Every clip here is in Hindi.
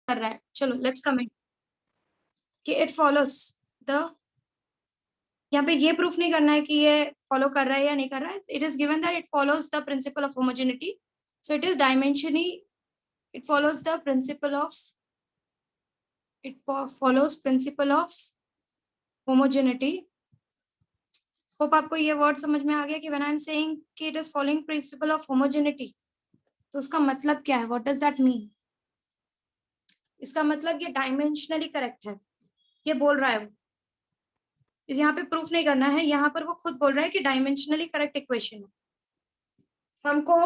कर रहा है। चलो लेट्स कमेंट कि इट फॉलोस द, यहाँ पे ये प्रूफ नहीं करना है कि ये फॉलो कर रहा है या नहीं कर रहा है। It is given that it follows the principle of homogeneity, so it is dimensionally, it follows the principle of, it follows principle of homogeneity. Hope आपको ये वर्ड समझ में आ गया कि व्हेन आई एम सेइंग कि it is following principle of homogeneity, तो उसका मतलब क्या है, व्हाट डज दैट मीन। इसका मतलब ये डायमेंशनली करेक्ट है, ये बोल रहा है वो। इस यहाँ पे प्रूफ नहीं करना है, यहाँ पर वो खुद बोल रहा है कि डायमेंशनली करेक्ट इक्वेशन है। हमको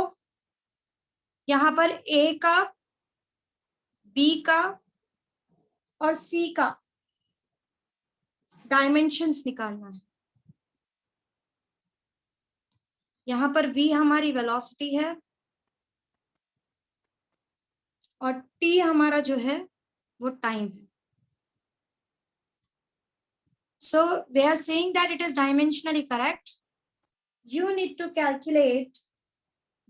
यहाँ पर ए का, बी का और सी का डायमेंशंस निकालना है। यहाँ पर v हमारी वेलोसिटी है और t हमारा जो है वो टाइम है। So they are saying that it is dimensionally correct. You need to calculate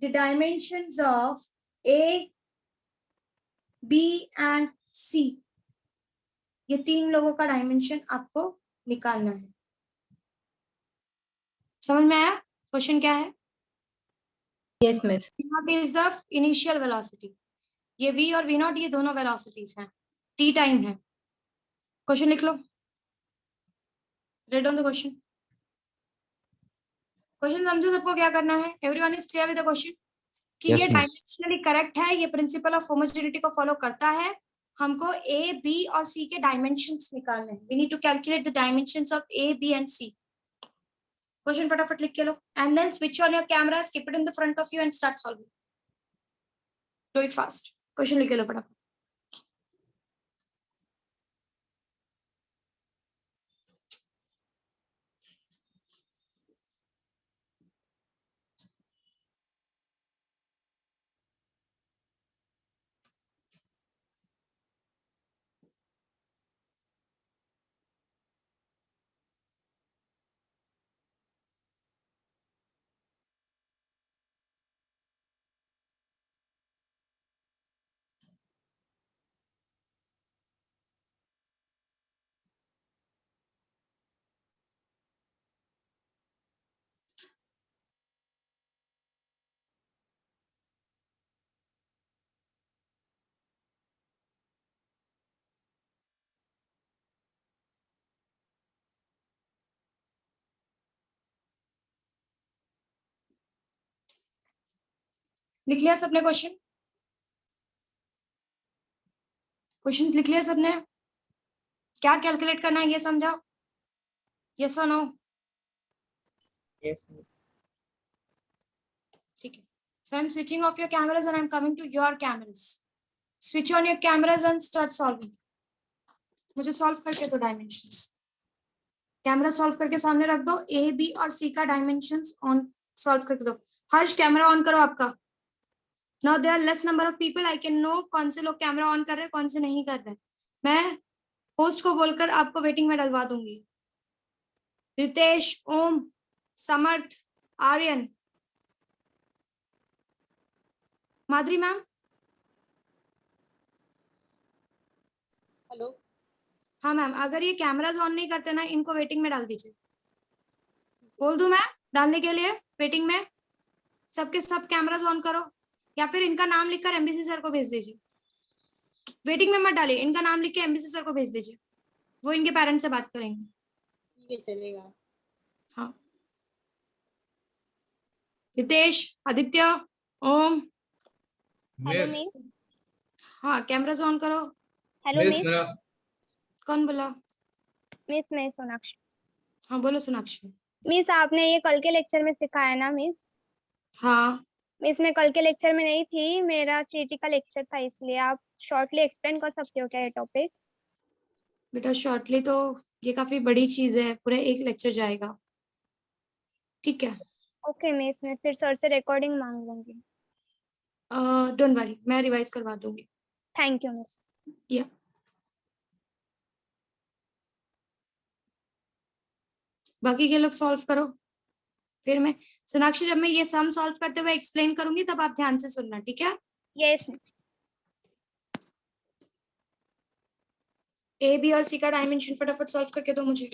the dimensions of A, B and C. ये तीन लोगों का डायमेंशन आपको निकालना है। समझ में आया क्वेश्चन क्या है? Yes, miss. V0 is the initial velocity. ये v और v0 ये दोनों वेलोसिटीज हैं, t टाइम है। क्वेश्चन लिख लो, read on the question. Question समझो सबको क्या करना है? Everyone is clear with the question कि ये डायमेंशनली करेक्ट है, ये प्रिंसिपल ऑफ होमोजेनिटी को फॉलो करता है। हमको ए, बी और सी के डायमेंशंस निकालने हैं। We need to calculate the dimensions of A, B and C. Question फटाफट लिख के लो and then switch on your camera, keep it in the front of you and start solving. Do it fast. Question लिख के लो फटाफट। लिख लिया सबने क्वेश्चन? क्वेश्चंस लिख लिया सबने? क्या कैलकुलेट करना है ये समझाओ। यस और नो? Yes. ठीक है। So I'm switching off your cameras and I'm coming to your cameras. Switch on your cameras and start solving. मुझे सॉल्व करके दो डायमेंशंस। कैमरा सॉल्व करके सामने रख दो, ए, बी और सी का डायमेंशंस ऑन सॉल्व करके दो। हर्ष कैमरा ऑन करो आपका। Now there are less number of people, I can know कौन से लोग कैमरा ऑन कर रहे हैं कौन से नहीं कर रहे। मैं होस्ट को बोलकर आपको वेटिंग में डलवा दूंगी। रितेश, ओम, समर्थ, आर्यन, माधुरी मैम। हेलो। हाँ मैम, अगर ये कैमराज ऑन नहीं करते ना, इनको वेटिंग में डाल दीजिए। बोल दूं मैं डालने के लिए वेटिंग में? सबके सब कैमराज ऑन करो या फिर इनका नाम लिखकर एमबीसी सर को भेज दीजिए। वेटिंग में मत डालिए, इनका नाम लिख के एमबीसी सर को भेज दीजिए, वो इनके पेरेंट्स से बात करेंगे। ठीक है, चलेगा। हाँ, रितेश, आदित्य, ओम। Hello miss. हाँ, कैमराज ऑन करो। Hello miss. कौन बोला? मिस मैं सोनाक्षी। हाँ बोलो सोनाक्षी। मिस आपने ये कल के लेक्चर में सिखाया ना मिस? हाँ मिस मैं कल के लेक्चर में नहीं थी, मेरा चीटी का लेक्चर था, इसलिए आप शॉर्टली एक्सप्लेन कर सकते हो क्या ये टॉपिक? बेटा शॉर्टली तो ये काफी बड़ी चीज है, पूरा एक लेक्चर जाएगा। ठीक है। ओके मिस, मैं फिर सर से रिकॉर्डिंग मांग लूंगी। डोंट वरी, मैं रिवाइज करवा दूंगी। Thank you miss. या बाकी के लोग सॉल्व करो, फिर मैं सोनाक्षी जब मैं ये सम सॉल्व करते हुए एक्सप्लेन करूंगी तब आप ध्यान से सुनना, ठीक है? Yes miss. ए बी और सी का डायमेंशन फटाफट सॉल्व करके दो मुझे।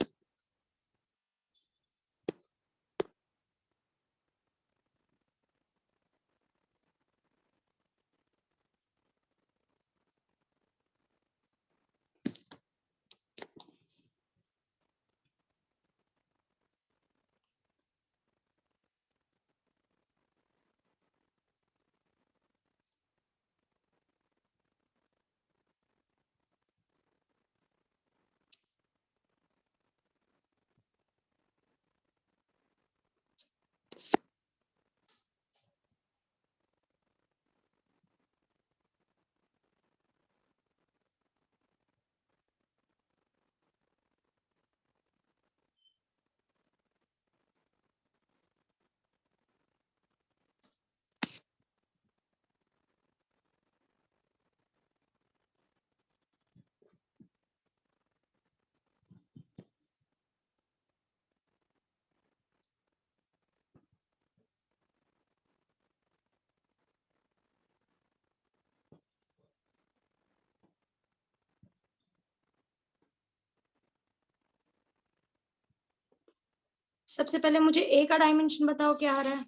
सबसे पहले मुझे ए का डायमेंशन बताओ क्या आ रहा है।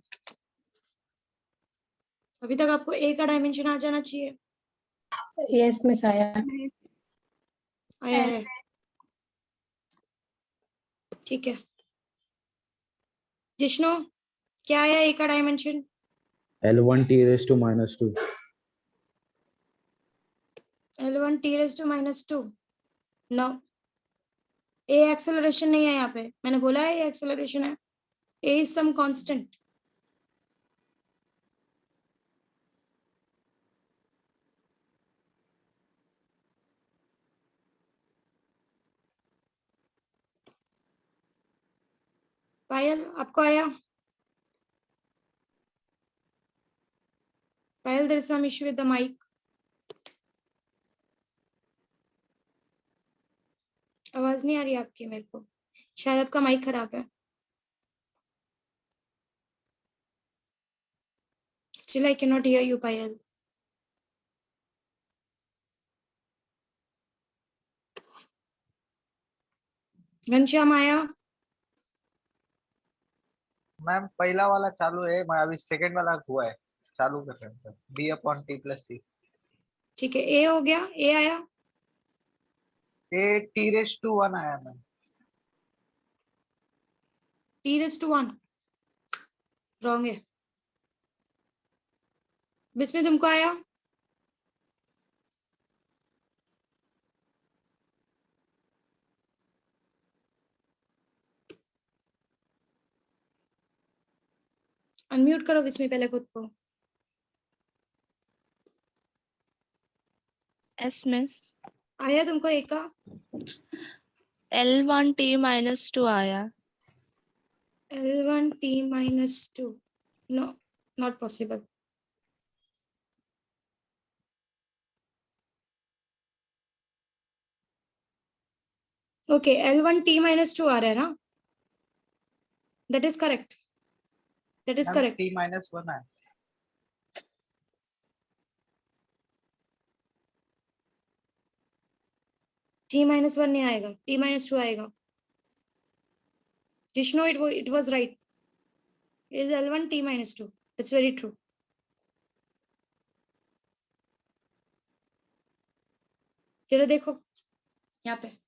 अभी तक आपको ए का डायमेंशन आ जाना चाहिए। Yes, miss, आया. आया है, ठीक है। जिष्णु क्या आया ए का dimension? L1 t raised to minus 2. L1 t raised to minus 2. No, a acceleration नहीं है यहाँ पे, मैंने बोला है ये एक्सेलरेशन है। ए इज सम कांस्टेंट। पायल आपको आया? Payal there is some issue with the mic. आवाज नहीं आ रही आपकी मेरे को, शायद आपका माइक खराब है। Still I cannot hear you, Payal. Ghanshyam आया? मैम पहला वाला चालू है, मैं अभी सेकंड वाला हुआ है, चालू कर रहे हैं। b upon t plus c। ठीक है, ए हो गया, ए आया। a t रेस टू 1 आया ma'am. t raised to 1 wrong है। बिस्मिल तुमको आया? अनम्यूट करो बिस्मिल पहले खुद को। Yes, miss. आया तुमको ए का? L1 t minus 2 आया. L1 t minus 2. No, not possible. Okay, L1 t minus 2 आ रहा है ना? That is correct. That is correct. t minus 1 आया। t minus 1 नहीं आएगा, t minus 2 आएगा। Jishnu, it was right. It is L1 t minus 2. That's very true. जरा देखो यहाँ पे।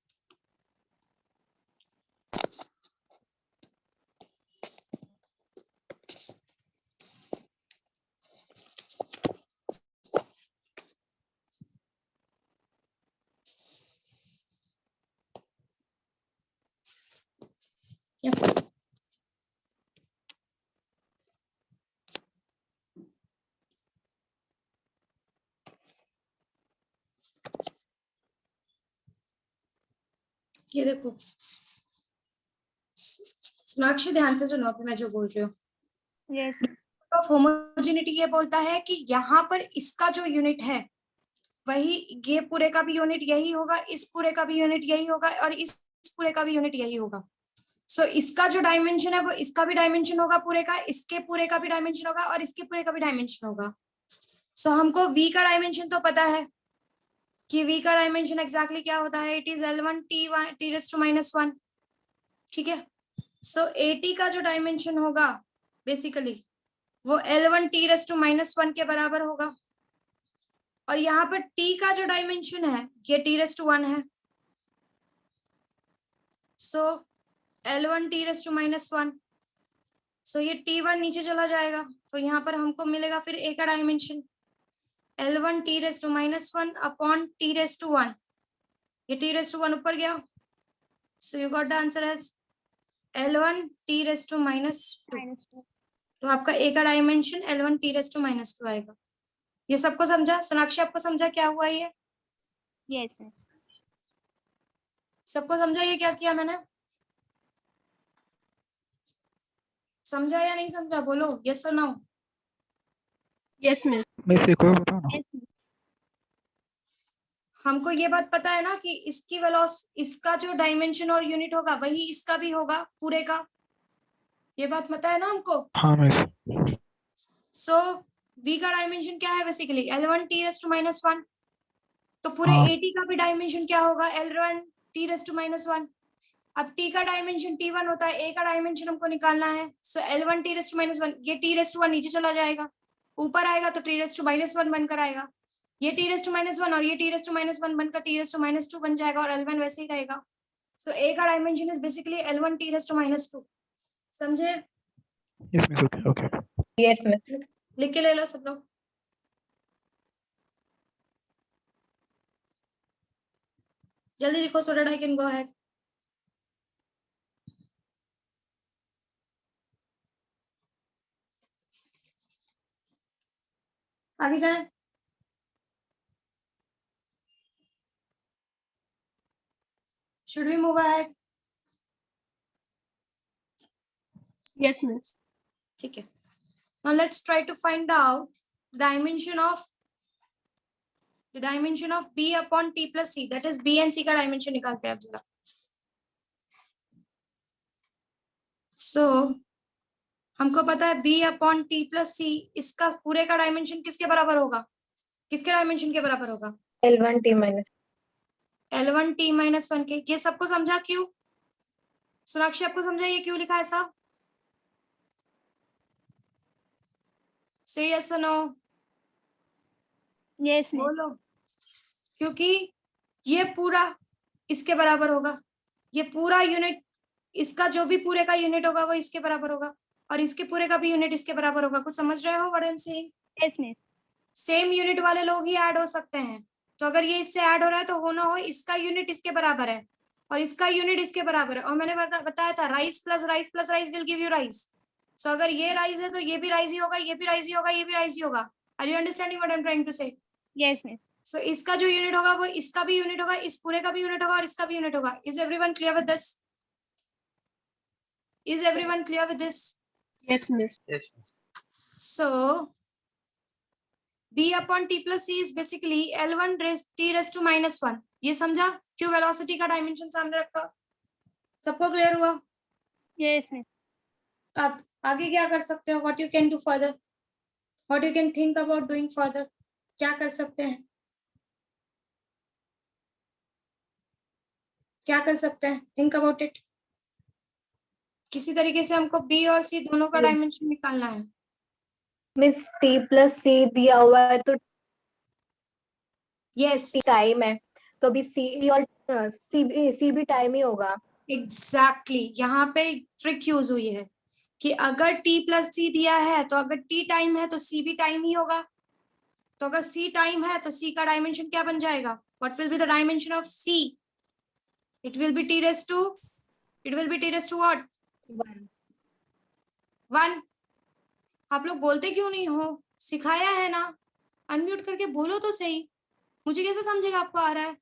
यहाँ पे। ये देखो सोनाक्षी, ध्यान से सुनो अभी मैं जो बोल रही हूँ। Yes. ऑफ होमोजेनिटी ये बोलता है कि यहाँ पर इसका जो यूनिट है वही, ये पूरे का भी यूनिट यही होगा, इस पूरे का भी यूनिट यही होगा और इस पूरे का भी यूनिट यही होगा। सो इसका जो डायमेंशन है वो इसका भी डायमेंशन होगा पूरे का, इसके पूरे का भी डायमेंशन होगा और इसके पूरे का भी डायमेंशन होगा। सो हमको v का डायमेंशन तो पता है, कि v का डायमेंशन एग्जैक्टली क्या होता है, it is L1 t raise to -1, ठीक है। सो AT का जो डायमेंशन होगा बेसिकली वो L1 t रेज़ टू -1 के बराबर होगा, और यहाँ पर t का जो डायमेंशन है ये t रेज़ टू 1 है। सो L1 t रेज़ टू -1, सो ये T1 नीचे चला जाएगा, तो यहाँ पर हमको मिलेगा फिर A का dimension L1 t raise to -1 upon t raise to 1, ये t रेज़ टू 1 ऊपर गया, so you got the answer as L1 t raise to -2। -2. तो आपका A का dimension L1 t raise to -2 आएगा। ये सबको समझा? सोनाक्षी आपको समझा क्या हुआ ये? Yes, miss. सबको समझा ये क्या किया मैंने? समझा या नहीं समझा? बोलो यस और नो। Yes, miss. मिस एक और बताओ ना। Yes, miss. हमको ये बात पता है ना कि इसकी इसका जो डायमेंशन और यूनिट होगा वही इसका भी होगा पूरे का, ये बात पता है ना हमको। हाँ मिस। सो v का डायमेंशन क्या है basically L1 t raise to -1, तो पूरे हाँ। AT का भी डायमेंशन क्या होगा L1 t रेज़ टू -1। अब t का डायमेंशन T1 होता है, A का डायमेंशन हमको निकालना है, सो L1 t रेज़ टू -1, ये t रेज़ टू 1 नीचे चला जाएगा, ऊपर आएगा तो t रेज़ टू -1 बनकर आएगा, ये t रेज़ टू -1 और ये t रेज़ टू -1 बनकर t रेज़ टू -2 बन जाएगा, और L1 वैसे ही रहेगा। सो A का dimension is basically L1 t raise to -2। समझे? Yes miss, okay okay. Yes, miss. लिख के ले लो सब लोग। जल्दी लिखो so that I can go ahead. आगे जाए। Should we move ahead? Yes, miss. ठीक है। Now let's try to find out dimension of B upon T plus C, that is B and C का डायमेंशन निकालते हैं अब जरा। So हमको पता है B upon T plus C, इसका पूरे का डायमेंशन किसके बराबर होगा? किसके डायमेंशन के बराबर होगा? L1 t minus. L1 t -1 के। ये सबको समझा क्यों? सोनाक्षी आपको समझा ये क्यों लिखा है ऐसा? Say yes or no? Yes, miss. बोलो। क्योंकि ये पूरा इसके बराबर होगा, ये पूरा यूनिट, इसका जो भी पूरे का यूनिट होगा वो इसके बराबर होगा, और इसके पूरे का भी यूनिट इसके बराबर होगा। कुछ समझ रहे हो what I am saying? Yes, miss. Same unit वाले लोग ही ऐड हो सकते हैं, तो अगर ये इससे ऐड हो रहा है तो होना हो इसका यूनिट इसके बराबर है और इसका यूनिट इसके बराबर है, और मैंने बताया था rice plus rice plus rice will give you rice. So अगर ये राइस है तो ये भी राइस ही होगा, ये भी राइस ही होगा, ये भी राइस ही होगा। Are you understanding what I am trying to say? Yes, miss. So इसका जो यूनिट होगा वो इसका भी यूनिट होगा, इस पूरे का भी यूनिट होगा और इसका भी यूनिट होगा। Is everyone clear with this? Is everyone clear with this? Yes, miss. Yes, miss. So B upon T plus C is basically L1 t raised to -1। ये समझा क्यों वेलोसिटी का डायमेंशन सामने रखा? सबको क्लियर हुआ? Yes, miss. अब आगे क्या कर सकते हो? What you can do further? What you can think about doing further? क्या कर सकते हैं? क्या कर सकते हैं? Think about it. किसी तरीके से हमको B और C दोनों का डायमेंशन निकालना है। Miss t plus c दिया हुआ है तो Yes, टाइम है, तो अभी c और c भी टाइम ही होगा। exactly. यहाँ पे ट्रिक यूज हुई है कि अगर T plus C दिया है तो अगर T टाइम है तो C भी टाइम ही होगा, तो अगर C टाइम है तो C का डायमेंशन क्या बन जाएगा? What will be the dimension of C? It will be T raised to what? 1। आप लोग बोलते क्यों नहीं हो? सिखाया है ना, अनम्यूट करके बोलो तो सही, मुझे कैसे समझेगा आपको आ रहा है?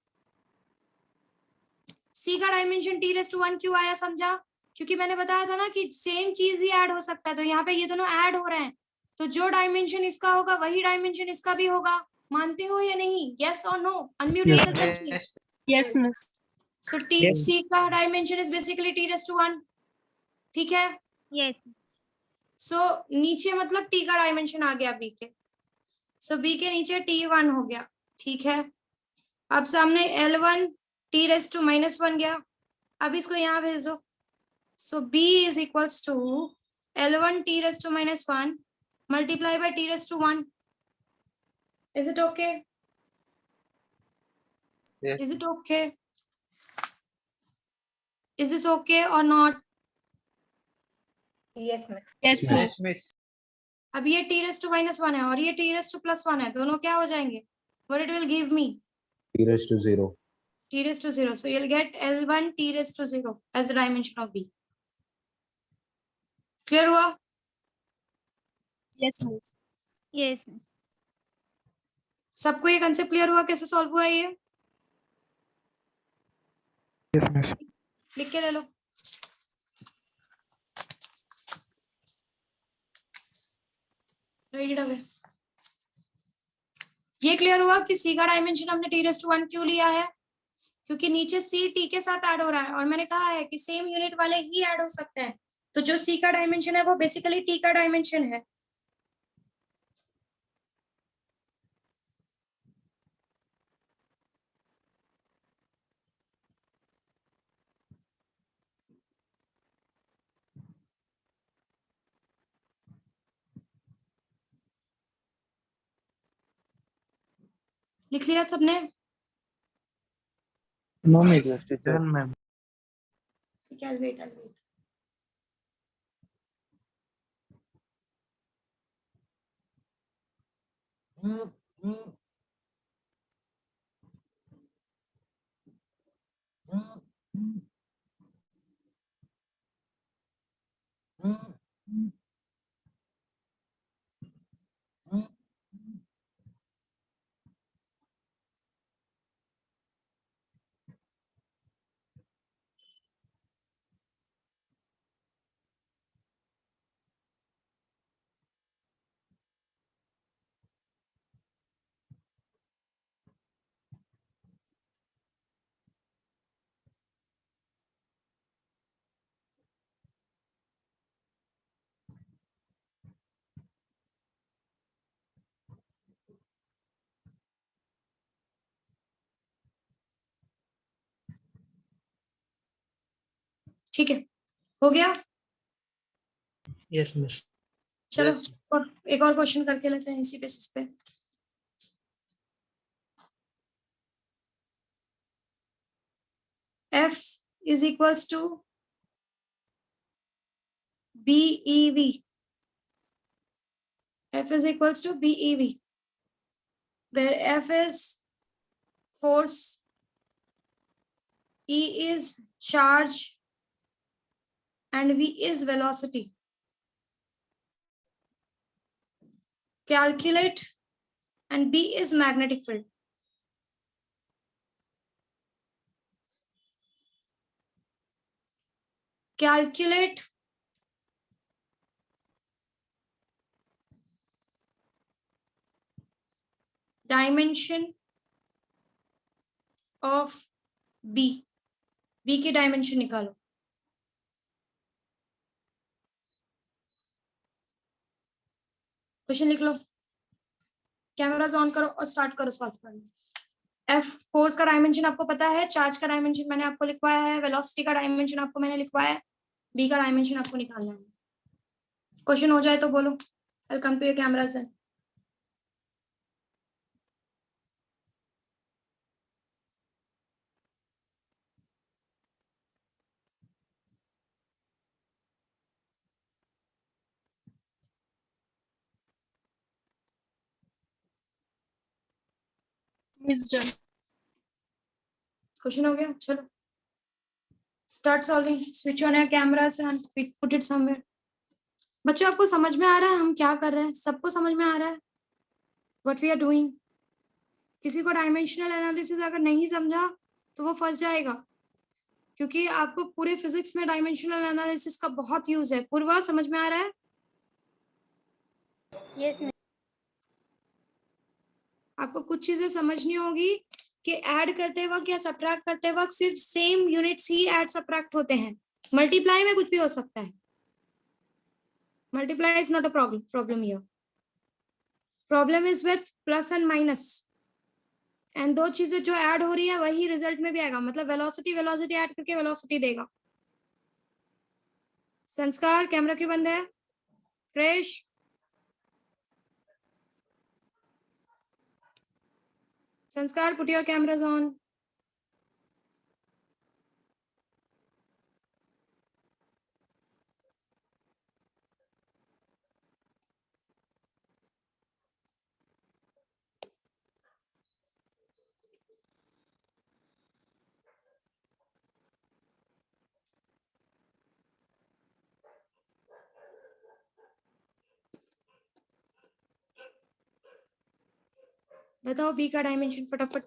C का डायमेंशन T raised to 1 क्यों आया समझा? क्योंकि मैंने बताया था ना कि सेम चीज ही ऐड हो सकता है, तो यहाँ पे ये दोनों ऐड हो रहे हैं, तो जो डायमेंशन इसका होगा वही डायमेंशन इसका भी होगा। मानते हो या नहीं? यस और no? Unmute Yes, yourself and Yes, say. yes, Yes, miss. So C का dimension is basically T raised to 1, ठीक है? Yes, miss. सो नीचे मतलब T का डायमेंशन आ गया B के, सो B के नीचे T1 हो गया, ठीक है? अब सामने L1 t raised to -1 गया, अब इसको यहाँ भेज दो। सो B is equals to L1 t raised to -1 multiply by t raised to 1. Is it okay? Yes. Is it okay? Is this okay or not? Yes, miss. Yes, Yes. miss. Miss. अब ये t raised to -1 है और ये t raised to +1 है, दोनों क्या हो जाएंगे? What it will give me? T raised to 0. T raised to 0. So you'll get L1 t raised to 0 as the dimension of B. Clear हुआ? Yes, miss. Yes, miss. सबको ये कंसेप्ट क्लियर हुआ कैसे सॉल्व हुआ ये? Yes, miss. लिख के ले लो। Write it away. ये क्लियर हुआ कि C का डायमेंशन हमने t raised to 1 क्यों लिया है? क्योंकि नीचे C T के साथ ऐड हो रहा है और मैंने कहा है कि सेम यूनिट वाले ही ऐड हो सकते हैं, तो जो C का डायमेंशन है वो बेसिकली T का डायमेंशन है। लिख लिया सबने? No, miss. Yes, teacher. Done, ma'am. ठीक है, I'll wait. ठीक है, हो गया? Yes, miss. चलो Yes. और एक और क्वेश्चन करके लेते हैं इसी बेसिस पे। F is equals to BEV. F is equals to BEV, where F is force, E is charge, and V is velocity. Calculate, and B is magnetic field. Calculate dimension of B. B की डायमेंशन निकालो। क्वेश्चन लिख लो, कैमरास ऑन करो और स्टार्ट करो सॉल्व करना। F फोर्स का डायमेंशन आपको पता है, चार्ज का डायमेंशन मैंने आपको लिखवाया है, वेलोसिटी का डायमेंशन आपको मैंने लिखवाया है, B का डायमेंशन आपको निकालना है। क्वेश्चन हो जाए तो बोलो। Welcome to your cameras. Miss done. Question हो गया, चलो start solving. Switch on your cameras and put it somewhere. बच्चों आपको समझ में आ रहा है हम क्या कर रहे हैं? सबको समझ में आ रहा है व्हाट वी आर डूइंग? किसी को डायमेंशनल एनालिसिस अगर नहीं समझा तो वो फंस जाएगा, क्योंकि आपको पूरे फिजिक्स में डायमेंशनल एनालिसिस का बहुत यूज है। पूर्वा समझ में आ रहा है? Yes, miss. आपको कुछ चीजें समझनी होगी कि ऐड करते वक्त या सब्ट्रैक्ट करते वक्त सिर्फ सेम यूनिट्स ही ऐड सब्ट्रैक्ट होते हैं। मल्टीप्लाई में कुछ भी हो सकता है। Multiply is not a problem here. Problem is with plus and minus. And दो चीजें जो ऐड हो रही है वही रिजल्ट में भी आएगा, मतलब वेलोसिटी वेलोसिटी ऐड करके वेलोसिटी देगा। संस्कार कैमरा क्यों बंद है? क्रिश संस्कार पुट योर कैमरास ऑन। बताओ बी का डायमेंशन फटाफट।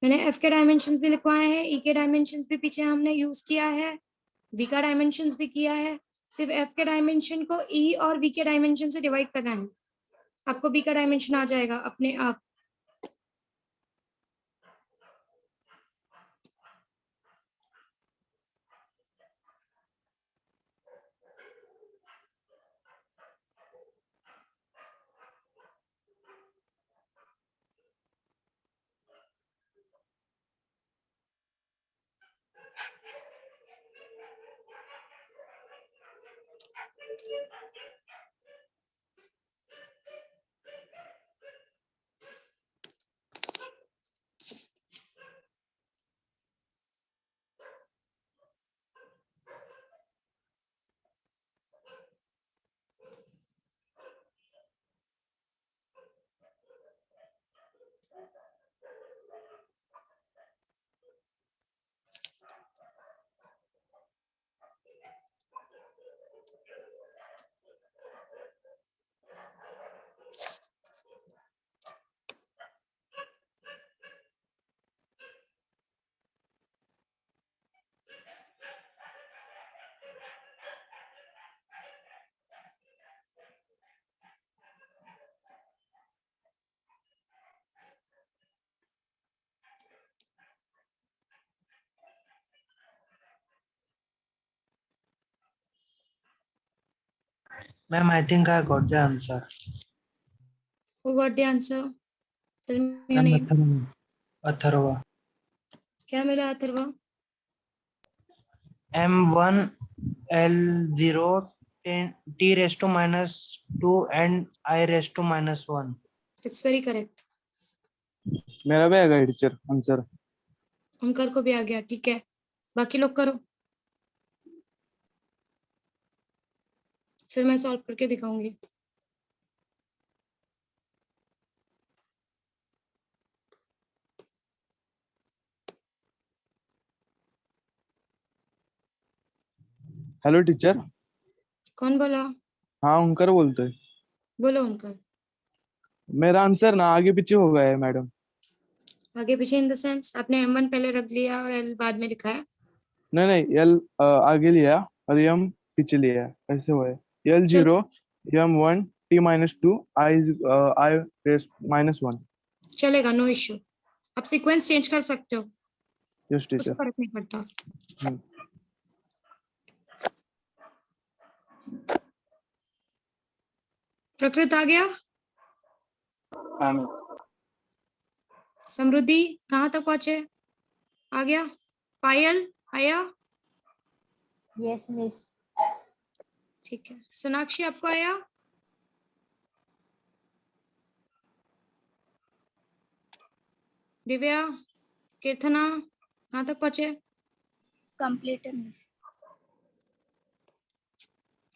मैंने एफ के डायमेंशंस भी लिखवाए हैं, ई के डायमेंशंस भी पीछे हमने यूज किया है, वी का डायमेंशंस भी किया है। सिर्फ एफ के डायमेंशन को ई और वी के डायमेंशन से डिवाइड करना है, आपको बी का डायमेंशन आ जाएगा अपने आप। Ma'am, I think I got the answer. Who got the answer? Tell me your Ma'am, name. Atharva. क्या मिला Atharva? M1 L0 T raised to minus 2 and I raised to minus 1. It's very correct. मेरा भी आएगा टीचर आंसर। ओमकार को भी आ गया, ठीक है। बाकी लोग करो, फिर मैं सॉल्व करके दिखाऊंगी। Hello teacher. कौन बोला? हाँ ओंकार बोलते हैं। बोलो ओमकार। मेरा आंसर ना आगे पीछे हो गया है मैडम। आगे पीछे इन द सेंस आपने M1 पहले रख लिया और L बाद में लिखा है। नहीं नहीं, एल आगे लिया और एम पीछे लिया, ऐसे हुआ है। L0 M1 T-2 I raise -1। चलेगा, नो इश्यू। आप सीक्वेंस चेंज कर सकते हो, यस उससे टीचर। फर्क नहीं पड़ता। प्रकृत आ गया? समृद्धि कहाँ तक पहुंचे? आ गया? पायल आया? Yes miss. ठीक है। सोनाक्षी आपको आया? दिव्या, कीर्तना कहाँ तक पहुंचे? Completed, miss.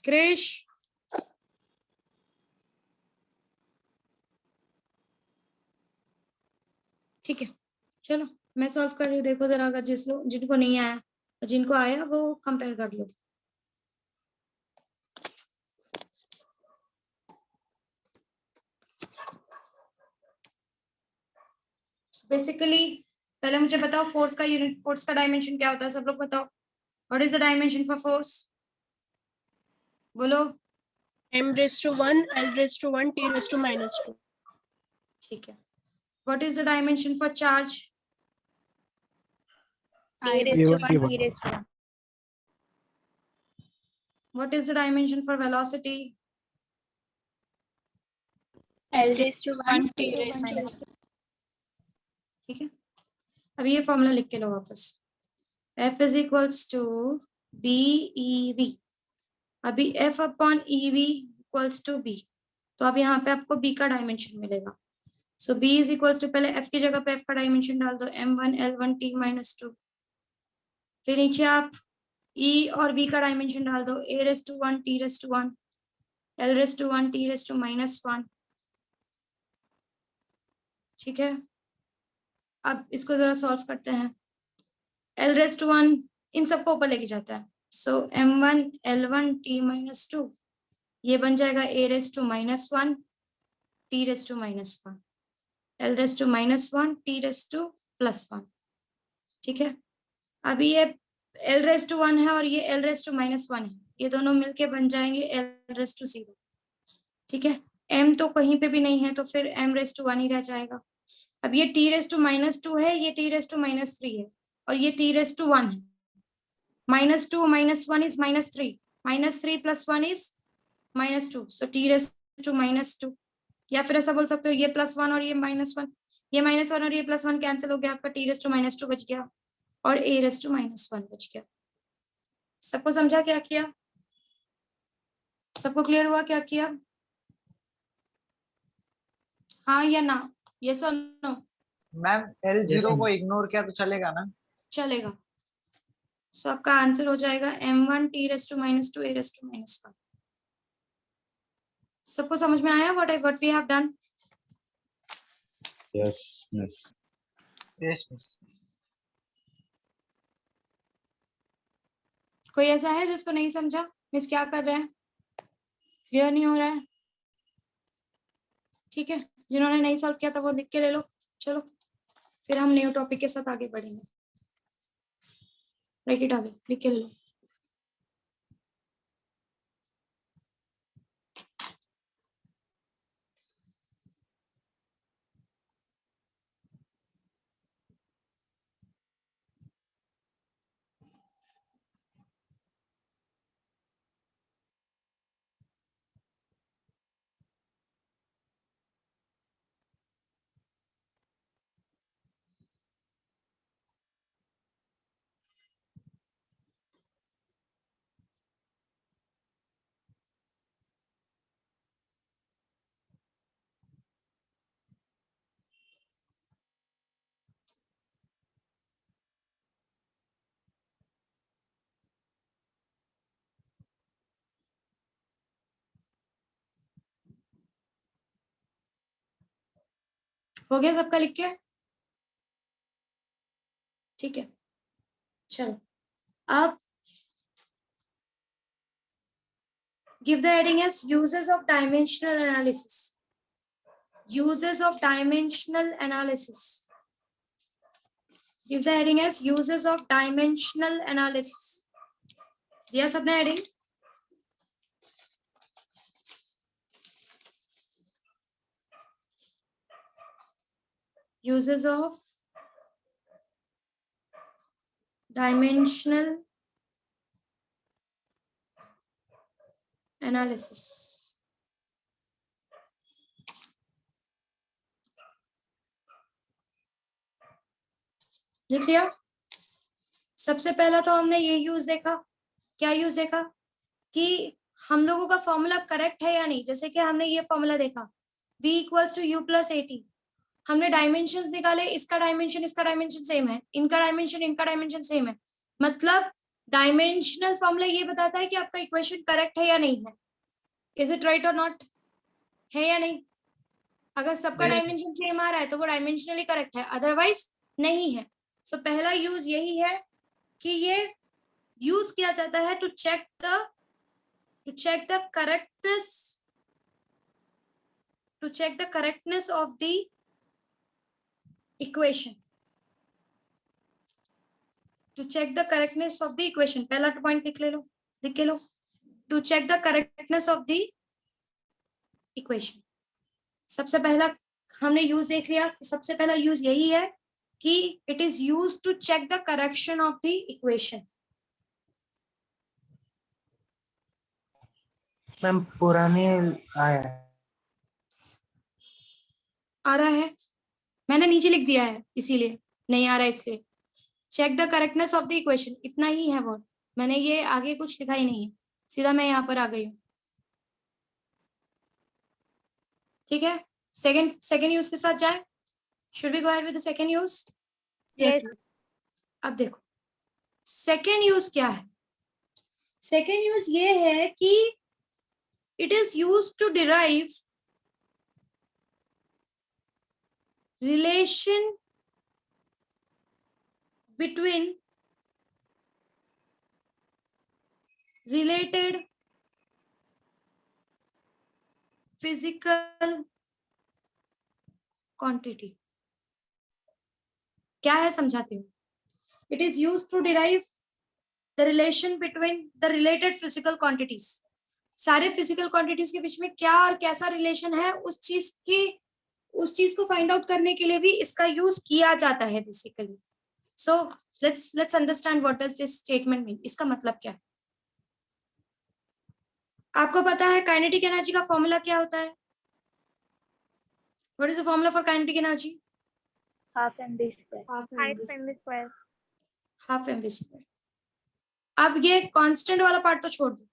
क्रिश, ठीक है। चलो मैं सॉल्व कर रही हूँ, देखो जरा, अगर जिनको नहीं आया, जिनको आया वो कंपेयर कर लो। बेसिकली पहले मुझे बताओ फोर्स का यूनिट, फोर्स का डायमेंशन क्या होता है, सब लोग बताओ। What is the dimension for force? बोलो। m⁻1 l⁻1 t⁻²। ठीक है। What is the dimension for charge? T⁻1 T⁻1. What is the dimension for velocity? L raised to 1 T to raised 1 to raised to ठीक है, अब ये फॉर्मूला लिख के लो वापस, F is equals to B E V. अभी F upon E V equals to B, तो अब यहाँ पे आपको B का डायमेंशन मिलेगा। So B is equals to, पहले F की जगह पे F का डायमेंशन डाल दो, M1 L1 T माइनस 2। फिर नीचे आप E और V का डायमेंशन डाल दो, A raise to 1 T raise to 1 L raise to 1 T raise to minus 1। ठीक है, अब इसको जरा सॉल्व करते हैं। L रेस टू 1 इन सबको ऊपर लेके जाता है, सो M1 L1 T माइनस 2, ये बन जाएगा A raise to minus 1 T raise to minus 1, L raise to minus 1 T raise to plus 1। ठीक है, अभी ये L रेस टू 1 है और ये L रेस टू माइनस 1 है, ये दोनों मिलके बन जाएंगे L रेस टू 0। ठीक है, M तो कहीं पे भी नहीं है, तो फिर M रेस टू 1 ही रह जाएगा। अब ये T रेस टू माइनस 2 है, ये T रेस टू माइनस 3 है, और ये T रेस टू 1 है। Minus 2 minus 1 is minus 3, minus 3 plus 1 is minus 2, so T raise to minus 2। या फिर ऐसा बोल सकते हो, ये प्लस 1 और ये माइनस 1, ये माइनस 1 और ये प्लस 1 कैंसिल हो गया, आपका T रेस टू माइनस 2 बच गया और A रेस टू माइनस 1 बच गया। सबको समझा क्या किया? सबको क्लियर हुआ क्या किया? हाँ या ना, यस और नो? मैम L0 को इग्नोर किया तो चलेगा ना? चलेगा। सो आपका आंसर हो जाएगा M1 T raise to minus 2 A raise to minus 1। सबको समझ में आया what we have done? Yes, miss. Yes miss. कोई ऐसा है जिसको नहीं समझा, मिस क्या कर रहे हैं, क्लियर नहीं हो रहा है? ठीक है, जिन्होंने नहीं सॉल्व किया था वो लिख के ले लो। चलो फिर हम न्यू टॉपिक के साथ आगे बढ़ेंगे। राइट इट डालो, लिख के ले लो। हो गया सबका लिख के? ठीक है, चलो अब give the heading as uses of dimensional analysis. Uses of dimensional analysis. Give the heading as uses of dimensional analysis. दिया सबने heading? Uses of dimensional analysis. लिख लिया? सबसे पहला तो हमने ये यूज देखा, क्या यूज देखा कि हम लोगों का फॉर्मूला करेक्ट है या नहीं। जैसे कि हमने ये फॉर्मूला देखा v equals to u plus AT, हमने डायमेंशंस निकाले, इसका डायमेंशन सेम है, इनका डायमेंशन सेम है, मतलब डायमेंशनल फॉर्मूला ये बताता है कि आपका इक्वेशन करेक्ट है या नहीं है। इज इट राइट और नॉट, है या नहीं? अगर सबका Yes. डायमेंशन सेम आ रहा है तो वो डायमेंशनली करेक्ट है, अदरवाइज नहीं है। सो पहला यूज यही है कि ये यूज किया जाता है to check the correctness of the equation, to check the correctness of the equation. पहला पॉइंट लिख के लो, to check the correctness of the equation. सबसे पहला हमने यूज देख लिया, सबसे पहला यूज यही है कि it is use to check the correction of the equation. Ma'am पुराने आया है। आ रहा है? मैंने नीचे लिख दिया है इसीलिए नहीं आ रहा है इसलिए। Check the correctness of the equation, इतना ही है वर्ड, मैंने ये आगे कुछ लिखा ही नहीं है, सीधा मैं यहाँ पर आ गई हूँ। ठीक है, सेकंड यूज के साथ जाए। Should we go ahead with the second use? Yes. अब देखो सेकेंड यूज क्या है। सेकेंड यूज ये है कि it is use to derive relation between related physical quantity। क्या है समझाती हूँ। It is used to derive the relation between the related physical quantities। सारे physical quantities के बीच में क्या और कैसा रिलेशन है उस चीज को फाइंड आउट करने के लिए भी इसका यूज किया जाता है basically. So let's understand what does this statement mean। इसका मतलब क्या है? आपको पता है काइनेटिक एनर्जी का फॉर्मूला क्या होता है? What is the formula for kinetic energy? half mv square. Half mv square. Half mv square. अब ये कांस्टेंट वाला पार्ट तो छोड़ दो,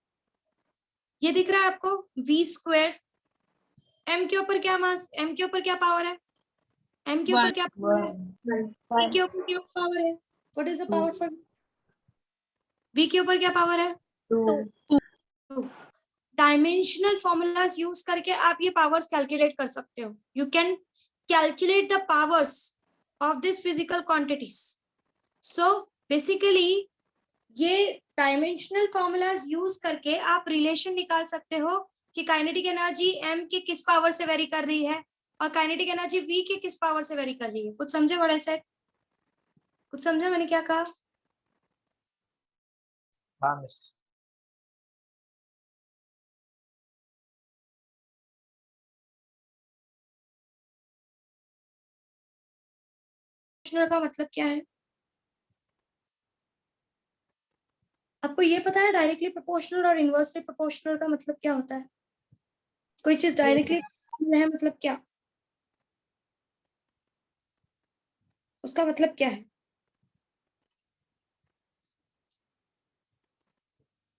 ये दिख रहा है आपको v स्क्वायर। m के ऊपर क्या मास, m के ऊपर क्या पावर है, m के ऊपर क्या पावर है, v के ऊपर क्या पावर है? What is the power for v के ऊपर क्या पावर है? 2। डायमेंशनल फॉर्मूलाज यूज करके आप ये पावर्स कैलकुलेट कर सकते हो। You can calculate the powers of this physical quantities. So basically ये डायमेंशनल फॉर्मूलाज यूज करके आप रिलेशन निकाल सकते हो कि काइनेटिक एनर्जी m के किस पावर से वेरी कर रही है और काइनेटिक एनर्जी v के किस पावर से वेरी कर रही है। कुछ समझे व्हाट आई सेड? कुछ समझे मैंने क्या कहा? हाँ मिस। का मतलब क्या है? आपको ये पता है डायरेक्टली प्रोपोर्शनल और इनवर्सली प्रोपोर्शनल का मतलब क्या होता है? कोई चीज डायरेक्टली है मतलब क्या, उसका मतलब क्या है?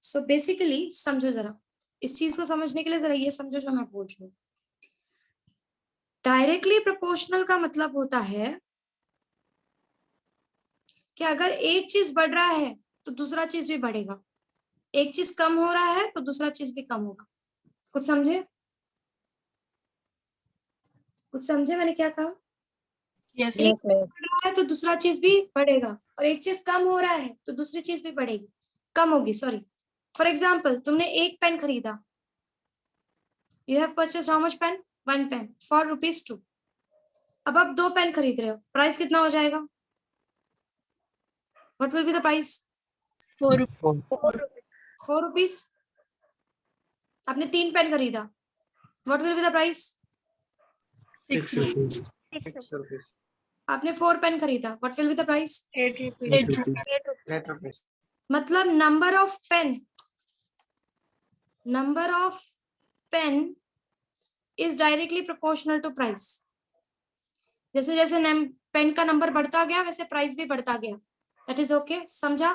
सो बेसिकली समझो जरा, इस चीज को समझने के लिए जरा ये समझो जो मैं बोल रही हूँ। डायरेक्टली प्रोपोर्शनल का मतलब होता है कि अगर एक चीज बढ़ रहा है तो दूसरा चीज भी बढ़ेगा, एक चीज कम हो रहा है तो दूसरा चीज भी कम होगा। कुछ समझे? कुछ समझे मैंने क्या कहा? Yes. एक बढ़ रहा है तो दूसरा चीज भी बढ़ेगा और एक चीज कम हो रहा है तो दूसरी चीज भी बढ़ेगी, कम होगी सॉरी। फॉर एग्जाम्पल तुमने एक पेन खरीदा, you have purchase how much pen? 1 pen for ₹2। अब आप 2 पेन खरीद रहे हो, प्राइस कितना हो जाएगा? What will be the price? 4 ₹4। आपने 3 पेन खरीदा, what will be the price? 6 rupees. 6 rupees. आपने 4 पेन खरीदा, what will be the price? 8 rupees. 8 rupees. मतलब number of pen is directly proportional to price। जैसे जैसे पेन का नंबर बढ़ता गया वैसे प्राइस भी बढ़ता गया। दैट इज ओके, समझा?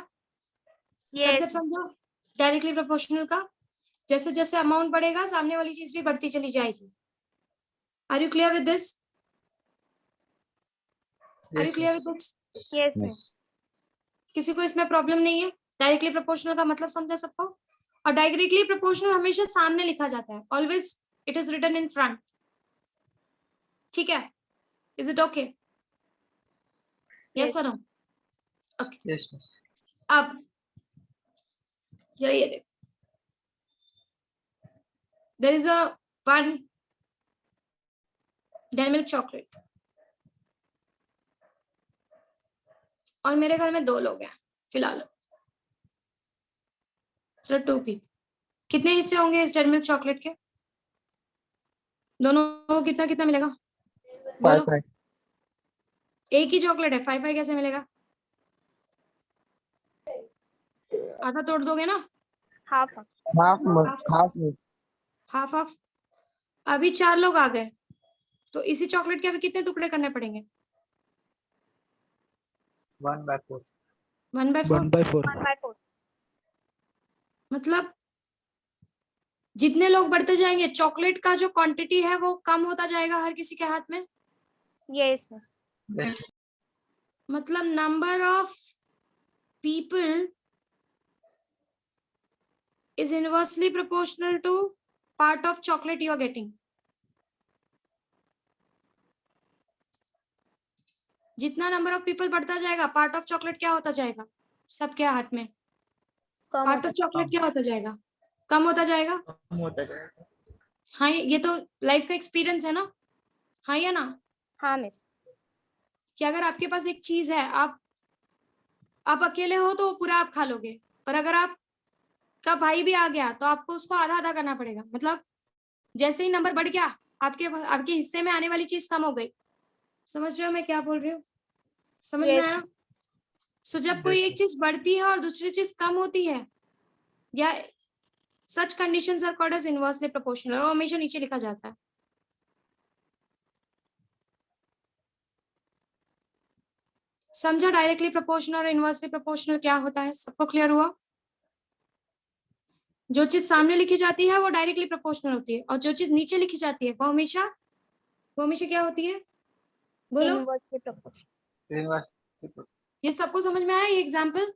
कंसेप्ट समझा डायरेक्टली प्रोपोर्शनल का? जैसे जैसे अमाउंट बढ़ेगा सामने वाली चीज भी बढ़ती चली जाएगी। Are you clear with this? Are you Yes, clear miss. With this? Yes किसी को इसमें प्रॉब्लम नहीं है? डायरेक्टली प्रोपोर्शनल का मतलब समझा सबको? और डायरेक्टली प्रोपोर्शनल हमेशा सामने लिखा जाता है, always it is written in front. ठीक है, इज इट ओके? यस और नो? ओके। Yes, miss. अब ये देख, there is a 1 Dairy Milk chocolate और मेरे घर में 2 लोग हैं फिलहाल, चलो 2 पी। कितने हिस्से होंगे इस डेयरी मिल्क चॉकलेट के? दोनों को कितना कितना मिलेगा बोलो? 5. एक ही चॉकलेट है, 5 कैसे मिलेगा? आधा तोड़ दोगे ना? Half Half, miss. Half, miss. Half half. अभी 4 लोग आ गए, तो इसी चॉकलेट के अभी कितने टुकड़े करने पड़ेंगे? 1/4 1/4। 1/4. 1/4. मतलब जितने लोग बढ़ते जाएंगे चॉकलेट का जो क्वांटिटी है वो कम होता जाएगा हर किसी के हाथ में। Yes, miss. yes मतलब number of people is inversely proportional to part of chocolate you are getting. जितना नंबर ऑफ पीपल बढ़ता जाएगा पार्ट ऑफ चॉकलेट क्या होता जाएगा सबके हाथ में? कम पार्ट होता ऑफ चॉकलेट क्या होता जाएगा? कम होता जाएगा। कम होता जाएगा। हाँ ये तो लाइफ का एक्सपीरियंस है ना, हाँ या ना? हाँ मिस. कि अगर आपके पास एक चीज है आप अकेले हो तो पूरा आप खा लोगे, पर अगर आप का भाई भी आ गया तो आपको उसको आधा आधा करना पड़ेगा। मतलब जैसे ही नंबर बढ़ गया आपके हिस्से में आने वाली चीज कम हो गई। समझ रहे हो मैं क्या बोल रही हूँ? समझ में Yes. आया? सो जब कोई एक चीज बढ़ती है और दूसरी चीज कम होती है या such conditions are called as inversely proportional, और हमेशा नीचे लिखा जाता है। समझा डायरेक्टली प्रोपोर्शनल और इनवर्सली प्रोपोर्शनल क्या होता है? सबको क्लियर हुआ? जो चीज सामने लिखी जाती है वो डायरेक्टली प्रोपोर्शनल होती है और जो चीज नीचे लिखी जाती है वो हमेशा क्या होती है? बोलो। Inversely proportional. Inversely ये सबको समझ में आया ये एग्जाम्पल?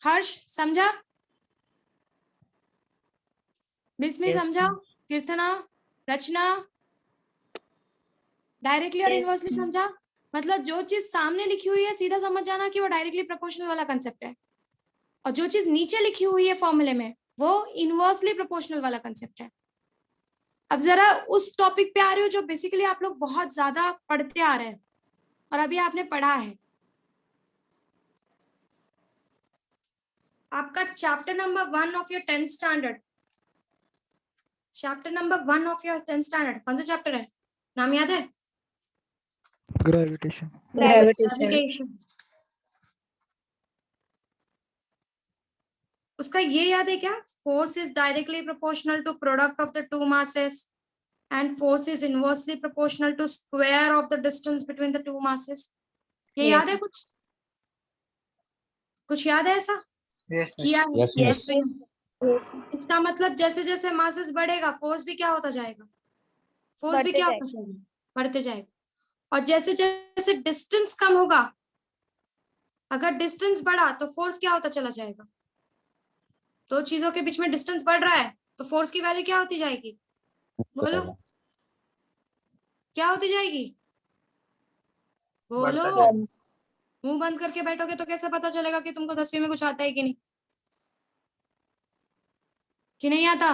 हर्ष समझा? बिस्मी Yes. समझा? कीर्तना, रचना, डायरेक्टली और Yes. इनवर्सली समझा? मतलब जो चीज सामने लिखी हुई है सीधा समझ जाना कि वो डायरेक्टली प्रोपोर्शनल वाला कंसेप्ट है, और जो चीज नीचे लिखी हुई है फॉर्मूले में वो इनवर्सली प्रोपोर्शनल वाला कंसेप्ट है। अब जरा उस टॉपिक पे आ रहे हो जो बेसिकली आप लोग बहुत ज्यादा पढ़ते आ रहे हैं और अभी आपने पढ़ा है। आपका chapter number 1 of your 10th standard, chapter number 1 of your 10th standard कौन सा चैप्टर है? नाम याद है? Gravitation. ग्रेविटेशन। उसका ये याद है क्या? Force is directly proportional to product of the two masses and force is inversely proportional to square of the distance between the two masses. ये Yes. याद है? कुछ याद है ऐसा? yes किया है? Yes, Yes. Yes. इसका मतलब जैसे जैसे मासेस बढ़ेगा फोर्स भी क्या होता जाएगा? फोर्स भी बढ़ते क्या जाएगा। होता जाएगा? बढ़ते जाएगा। और जैसे जैसे डिस्टेंस कम होगा, अगर डिस्टेंस बढ़ा तो फोर्स क्या होता चला जाएगा? दो चीजों के बीच में डिस्टेंस बढ़ रहा है तो फोर्स की वैल्यू क्या होती जाएगी? बोलो क्या होती जाएगी? बोलो। बढ़ता जाएगा। मुंह बंद करके बैठोगे तो कैसे पता चलेगा कि तुमको 10वीं में कुछ आता है कि नहीं? कि नहीं आता?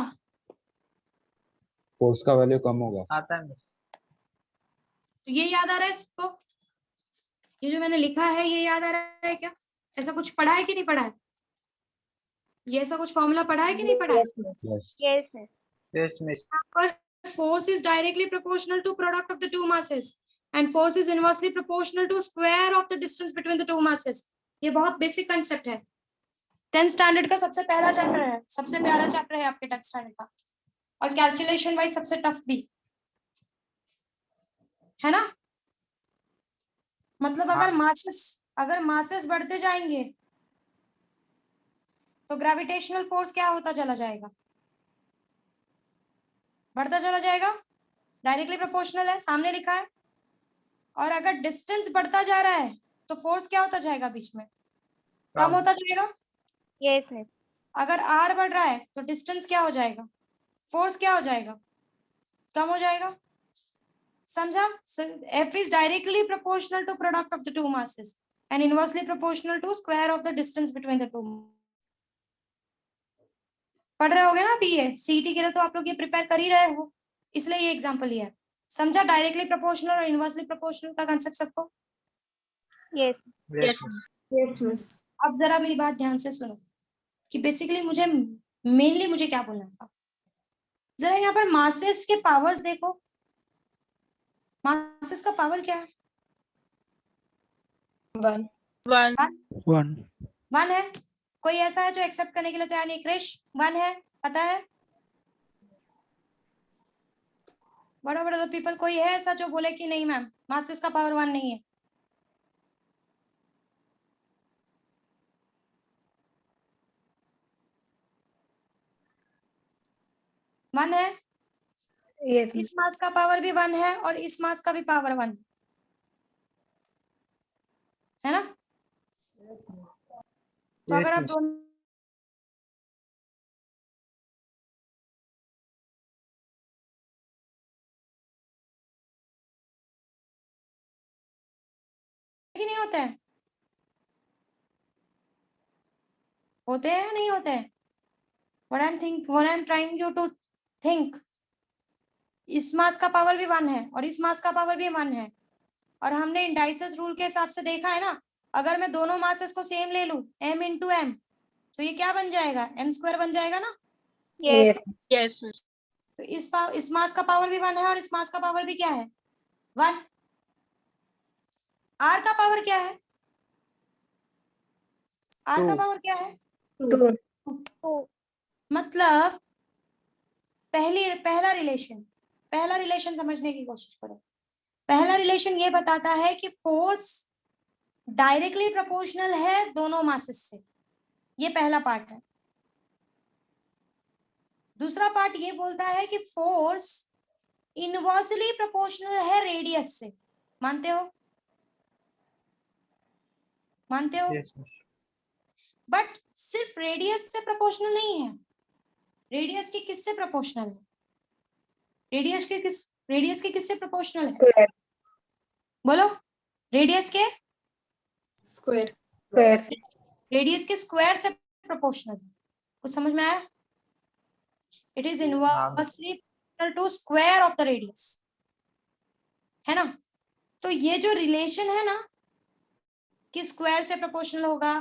फोर्स का वैल्यू कम होगा। आता है तो ये याद आ रहा है सबको? ये जो मैंने लिखा है ये याद आ रहा है क्या? ऐसा कुछ पढ़ा है कि नहीं पढ़ा है? ये ऐसा कुछ फॉर्मूला पढ़ा है कि नहीं पढ़ा है? Yes. Yes, miss. yes miss Force is directly proportional to product of the two masses and force is inversely proportional to square of the distance between the two masses. ये बहुत बेसिक कंसेप्ट है, 10th स्टैंडर्ड का सबसे पहला चैप्टर है, सबसे प्यारा चैप्टर है आपके 10th स्टैंडर्ड का, और कैलकुलेशन वाइज सबसे टफ भी है ना। मतलब अगर मासेस बढ़ते जाएंगे तो ग्रेविटेशनल फोर्स क्या होता चला जाएगा? बढ़ता चला जाएगा। डायरेक्टली प्रोपोर्शनल है, सामने लिखा है। और अगर डिस्टेंस बढ़ता जा रहा है तो फोर्स क्या होता जाएगा? बीच में कम होता जाएगा। Yes, miss. अगर r बढ़ रहा है तो डिस्टेंस क्या हो जाएगा? फोर्स क्या हो जाएगा? कम हो जाएगा। समझा? So F is directly proportional to product of the two masses and inversely proportional to square of the distance between the two. पढ़ रहे होगे ना अभी ये सीईटी के लिए, तो आप लोग ये प्रिपेयर कर ही रहे हो, इसलिए ये एग्जांपल लिया है। समझा डायरेक्टली प्रोपोर्शनल और इनवर्सली प्रोपोर्शनल का कांसेप्ट सबको? Yes. yes Yes. अब जरा मेरी बात ध्यान से सुनो कि बेसिकली मुझे क्या बोलना था। जरा यहाँ पर मासेस के पावर्स देखो, मासेस का पावर क्या है? 1. 1. 1 है। कोई ऐसा है जो एक्सेप्ट करने के लिए तैयार नहीं? क्रिश 1 है, पता है? बड़ा बड़ा पीपल कोई है ऐसा जो बोले कि नहीं मैम मासेस का पावर 1 नहीं है? वन है, Yes. इस मास का पावर भी 1 है और इस मास का भी पावर 1 है ना? तो अगर आप Yes, दोनों कि नहीं होते हैं, होते हैं या नहीं होते हैं? what I'm trying you to think, इस मास का पावर भी 1 है और इस मास का पावर भी 1 है, और हमने इंडाइसेस रूल के हिसाब से देखा है ना, अगर मैं दोनों मासेस को सेम ले लूं m into m, तो ये क्या बन जाएगा, m² बन जाएगा ना? Yes. Yes, ma'am. तो इस मास का पावर भी 1 है और इस मास का पावर भी क्या है, 1। r का पावर क्या है, r का 2. पावर क्या है, 2. तो मतलब पहला रिलेशन समझने की कोशिश करो। पहला रिलेशन ये बताता है कि फोर्स डायरेक्टली प्रोपोर्शनल है दोनों मासेस से, ये पहला पार्ट है। दूसरा पार्ट ये बोलता है कि फोर्स इनवर्सली प्रोपोर्शनल है रेडियस से। मानते हो? मानते हो? Yes, ma'am. बट सिर्फ रेडियस से प्रोपोर्शनल नहीं है। रेडियस की किससे प्रोपोर्शनल है? रेडियस के किससे प्रोपोर्शनल है? Square. बोलो, रेडियस के Square. Square. रेडियस के स्क्वायर से प्रोपोर्शनल है। कुछ समझ में आया? It is inversely proportional to square of the radius, है ना? तो ये जो रिलेशन है ना कि स्क्वायर से प्रोपोर्शनल होगा,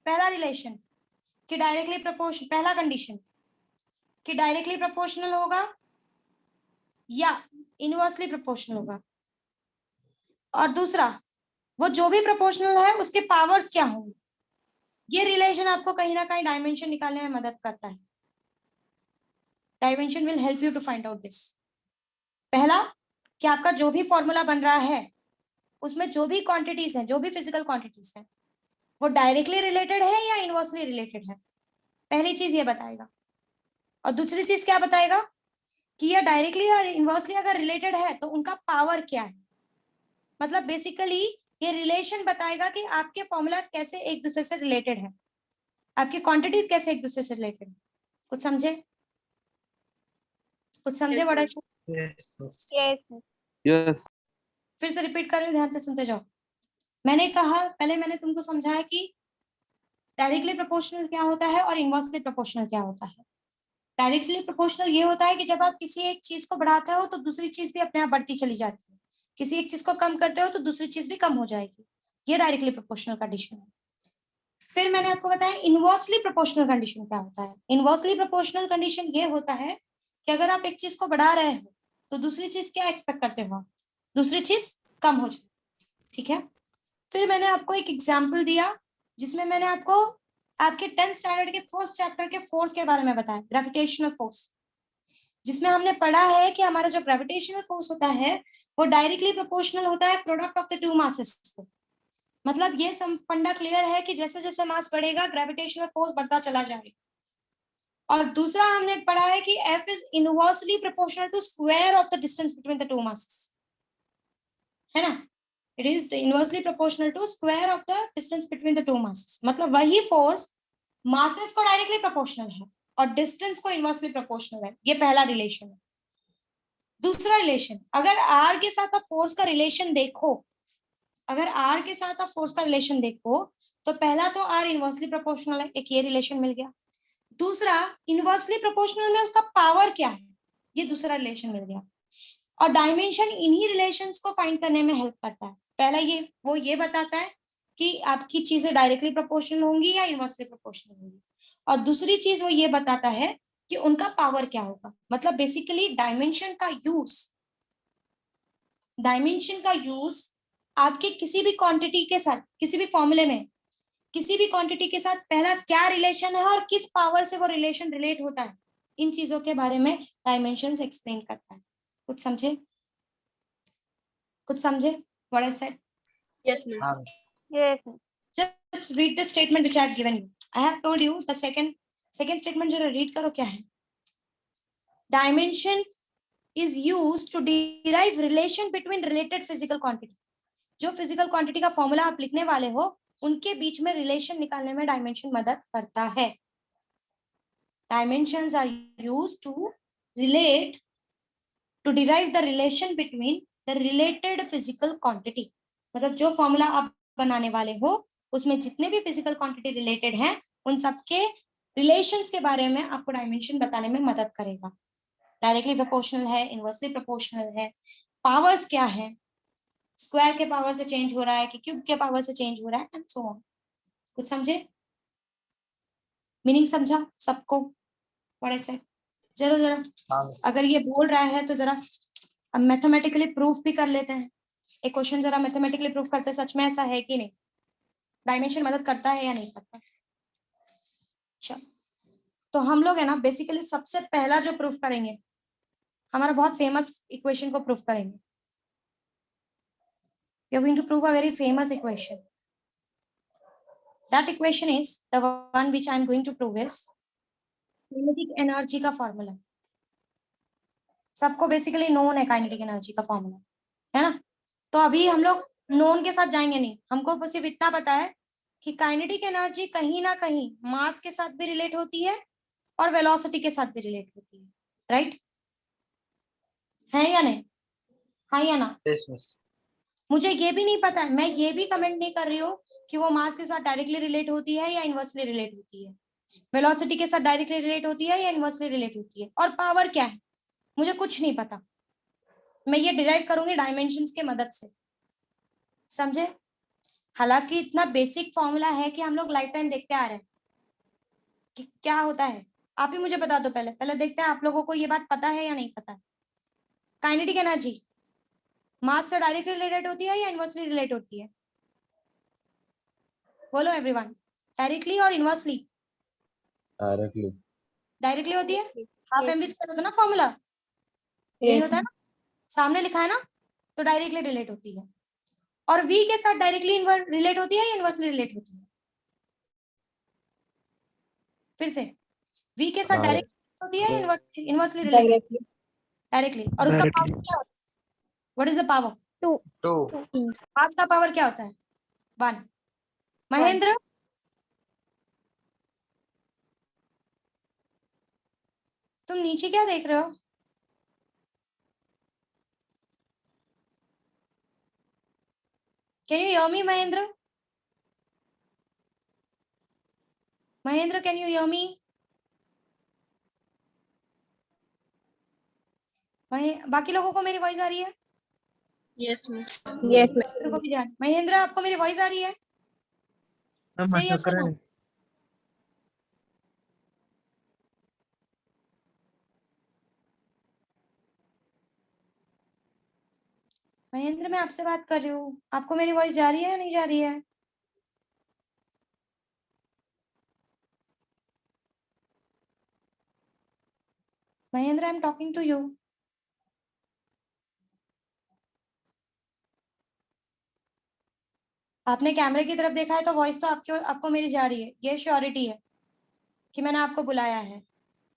पहला रिलेशन कि डायरेक्टली प्रोपोर्शनल, पहला कंडीशन कि डायरेक्टली प्रोपोर्शनल होगा या इनवर्सली प्रोपोर्शनल होगा, और दूसरा वो जो भी प्रोपोर्शनल है उसके पावर्स क्या होंगे। ये रिलेशन आपको कहीं ना कहीं डायमेंशन निकालने में मदद करता है। Dimension will help you to find out this. पहला कि आपका जो भी फॉर्मूला बन रहा है उसमें जो भी क्वांटिटीज हैं, जो भी फिजिकल क्वांटिटीज हैं, वो डायरेक्टली रिलेटेड है या इनवर्सली रिलेटेड है, पहली चीज ये बताएगा। और दूसरी चीज क्या बताएगा कि ये डायरेक्टली और इनवर्सली अगर रिलेटेड है तो उनका पावर क्या है। मतलब बेसिकली ये रिलेशन बताएगा कि आपके फॉर्मूलाज कैसे एक दूसरे से रिलेटेड है, आपकी क्वांटिटीज कैसे एक दूसरे से रिलेटेड है। कुछ समझे? कुछ समझे? बड़ा Yes, ma'am. yes. Yes. फिर से रिपीट कर रहे हो, ध्यान से सुनते जाओ। मैंने कहा, पहले मैंने तुमको समझाया कि डायरेक्टली प्रोपोर्शनल क्या होता है और इनवर्सली प्रोपोर्शनल क्या होता है। डायरेक्टली प्रोपोर्शनल ये होता है कि जब आप किसी एक चीज को बढ़ाते हो तो दूसरी चीज भी अपने आप बढ़ती चली जाती है, किसी एक चीज को कम करते हो तो दूसरी चीज भी कम हो जाएगी। ये डायरेक्टली प्रोपोर्शनल कंडीशन है। फिर मैंने आपको बताया इनवर्सली प्रोपोर्शनल कंडीशन क्या होता है। इनवर्सली प्रोपोर्शनल कंडीशन ये होता है कि अगर आप एक चीज को बढ़ा रहे हो तो दूसरी चीज क्या एक्सपेक्ट करते हो, दूसरी चीज कम हो जाए। ठीक है? फिर मैंने आपको एक एग्जाम्पल दिया जिसमें मैंने आपको आपके 10th स्टैंडर्ड के फर्स्ट चैप्टर के फोर्स के बारे में बताया, ग्रेविटेशनल फोर्स, जिसमें हमने पढ़ा है कि हमारा जो ग्रेविटेशनल फोर्स होता है वो डायरेक्टली प्रोपोर्शनल होता है product of the two masses को। मतलब ये फंडा क्लियर है कि जैसे जैसे मास बढ़ेगा ग्रेविटेशनल फोर्स बढ़ता चला जाएगा। और दूसरा हमने पढ़ा है कि F is inversely proportional to square of the distance between the two masses, है ना? It is inversely proportional to square of the distance between the two masses. मतलब वही फोर्स मासेस को डायरेक्टली प्रोपोर्शनल है और डिस्टेंस को इनवर्सली प्रोपोर्शनल है। ये पहला रिलेशन है। दूसरा रिलेशन, अगर आर के साथ आप फोर्स का रिलेशन देखो, अगर आर के साथ आप फोर्स का रिलेशन देखो तो पहला तो आर इनवर्सली प्रोपोर्शनल है, एक ये रिलेशन मिल गया। दूसरा इनवर्सली प्रोपोर्शनल में उसका पावर क्या है, ये दूसरा रिलेशन मिल गया। और डायमेंशन इन्हीं रिलेशंस को फाइंड करने में हेल्प करता है। पहला ये बताता है कि आपकी चीजें डायरेक्टली प्रोपोर्शनल होंगी या इनवर्सली प्रोपोर्शनल होंगी, और दूसरी चीज वो ये बताता है कि उनका पावर क्या होगा। मतलब बेसिकली डायमेंशन का यूज आपके किसी भी क्वांटिटी के साथ, किसी भी फॉर्मूले में किसी भी क्वांटिटी के साथ पहला क्या रिलेशन है और किस पावर से वो रिलेशन रिलेट होता है, इन चीजों के बारे में डायमेंशंस एक्सप्लेन करता है। कुछ समझे? कुछ समझे what I said? Yes, miss. हाँ Yes, miss. Just read the statement which I have given you. I have told you the second statement जरा read करो क्या है. Dimension is used to derive relation between related physical quantity. जो physical quantity का formula आप लिखने वाले हो उनके बीच में relation निकालने में dimension मदद करता है. Dimensions are used to relate to derive the relation between the related physical quantity. मतलब जो फॉर्मूला आप बनाने वाले हो उसमें जितने भी फिजिकल क्वांटिटी रिलेटेड हैं उन सबके रिलेशंस के बारे में आपको डायमेंशन बताने में मदद करेगा. डायरेक्टली प्रोपोर्शनल है, इनवर्सली प्रोपोर्शनल है, पावर्स क्या है, स्क्वायर के पावर से चेंज हो रहा है कि क्यूब के पावर से चेंज हो रहा है एंड सो ऑन. कुछ समझे? मीनिंग समझा सबको? What I said? जरा हाँ अगर ये बोल रहा है तो जरा अब मैथमेटिकली प्रूफ भी कर लेते हैं. एक क्वेश्चन जरा मैथमेटिकली प्रूफ करते हैं सच में ऐसा है कि नहीं, डायमेंशन मदद करता है या नहीं करता. चलो तो हम लोग है ना बेसिकली सबसे पहला जो प्रूफ करेंगे हमारा बहुत फेमस इक्वेशन को प्रूफ करेंगे. We are going to prove a very famous equation. That equation is the one which I am going to prove is kinetic energy का फॉर्मूला. सबको बेसिकली नोन है काइनेटिक एनर्जी का फॉर्मूला, है ना. तो अभी हम लोग नोन के साथ जाएंगे नहीं, हमको सिर्फ इतना पता है कि काइनेटिक एनर्जी कहीं ना कहीं मास के साथ भी रिलेट होती है और वेलोसिटी के साथ भी रिलेट होती है. राइट है या नहीं? हाँ या ना? Yes miss. मुझे ये भी नहीं पता है, मैं ये भी कमेंट नहीं कर रही हूँ कि वो मास के साथ डायरेक्टली रिलेट होती है या इनवर्सली रिलेट होती है, वेलोसिटी के साथ डायरेक्टली रिलेट होती है या इनवर्सली रिलेट होती है, और पावर क्या है मुझे कुछ नहीं पता. मैं ये डिराइव करूंगी डायमेंशंस के मदद से. समझे? हालांकि इतना बेसिक फॉर्मूला है कि हम लोग लाइफ टाइम देखते आ रहे हैं कि क्या होता है. आप ही मुझे बता दो, पहले देखते हैं आप लोगों को ये बात पता है या नहीं पता. काइनेटिक एनर्जी मास से डायरेक्टली रिलेटेड होती है या इनवर्सली रिलेट होती है? बोलो एवरीवन. डायरेक्टली और इनवर्सली? डायरेक्टली होती है. हाफ एम वी स्क्वायर होता है ना फॉर्मूला, यही Yes. होता है ना, सामने लिखा है ना, तो डायरेक्टली रिलेट होती है. और v के साथ डायरेक्टली रिलेट होती है या इनवर्सली रिलेट होती है? फिर से v के साथ डायरेक्ट होती है या इनवर्सली रिलेट? Directly. डायरेक्टली. और उसका Directly. पावर क्या होता है? What is the power? 2 मास का पावर क्या होता है? 1. महेंद्र तुम नीचे क्या देख रहे हो? Can you hear me Mahendra? Mahendra can you hear me? बाकी लोगों को मेरी वॉइस आ रही है? Yes, miss. Yes, ma'am. Mahendra को भी जान. महेंद्र आपको मेरी वॉइस आ रही है? Say yes or no. Mahendra मैं आपसे बात कर रही हूँ, आपको मेरी वॉइस जा रही है या नहीं जा रही है? Mahendra I am talking to you. आपने कैमरे की तरफ देखा है तो वॉइस तो आपको मेरी जा रही है, ये श्योरिटी है कि मैंने आपको बुलाया है.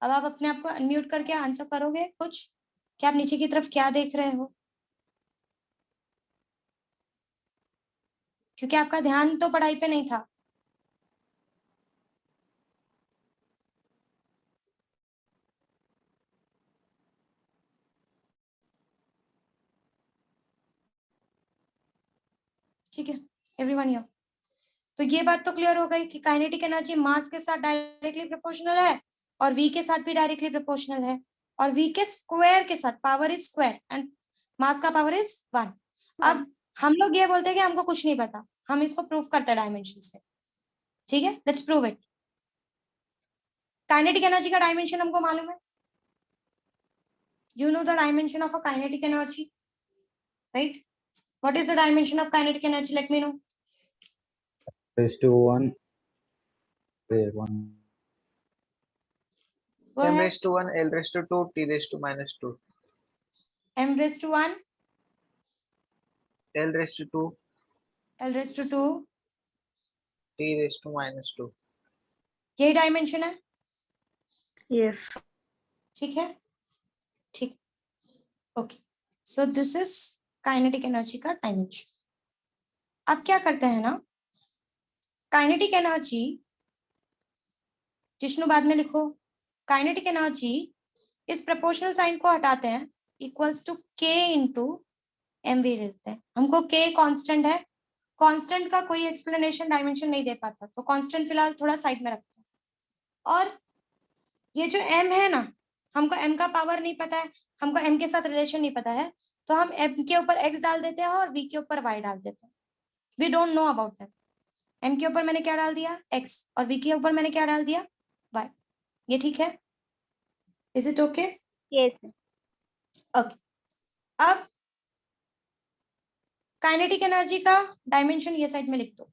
अब आप अपने आप को अनम्यूट करके आंसर करोगे कुछ कि आप नीचे की तरफ क्या देख रहे हो, क्योंकि आपका ध्यान तो पढ़ाई पे नहीं था. ठीक है एवरीवन हियर. तो ये बात तो क्लियर हो गई कि काइनेटिक एनर्जी मास के साथ डायरेक्टली प्रोपोर्शनल है और v के साथ भी डायरेक्टली प्रोपोर्शनल है, और v के स्क्वायर के साथ, power is square and mass का पावर इज 1. अब हम लोग ये बोलते हैं कि हमको कुछ नहीं पता, हम इसको प्रूव करते हैं डायमेंशन से. ठीक है, let's prove it. Kinetic energy का डायमेंशन हमको मालूम है. You know the dimension of a kinetic energy, right? What is the dimension of kinetic energy? Let me know. raised to 1 there 1 Go m ahead. raised to 1 l raised to 2 t raised to -2. m raised to 1 L raised to 2 L raised to 2 T raised to -2. ये डायमेंशन है, Yes. ठीक है, ठीक, okay. So this is kinetic energy का डायमेंशन। अब क्या करते हैं ना, काइनेटिक एनर्जी, जिष्णु बाद में लिखो, काइनेटिक एनर्जी इस प्रोपोर्शनल साइन को हटाते हैं, इक्वल्स टू के इंटू एम वी देते हैं। हमको के कांस्टेंट है, कांस्टेंट का कोई एक्सप्लेनेशन डायमेंशन नहीं दे पाता, तो कांस्टेंट फिलहाल थोड़ा साइड में रखते हैं। और ये जो m है ना, हमको m का पावर नहीं पता है, हमको m के साथ रिलेशन नहीं पता है, तो हम m के ऊपर x डाल देते हैं और v के ऊपर y डाल देते हैं। We don't know about that. m के ऊपर मैंने क्या डाल दिया, x, और v के ऊपर मैंने क्या डाल दिया, y। ये ठीक है? Is it okay? Yes. Okay. अब काइनेटिक एनर्जी का डायमेंशन ये साइड में लिख दो,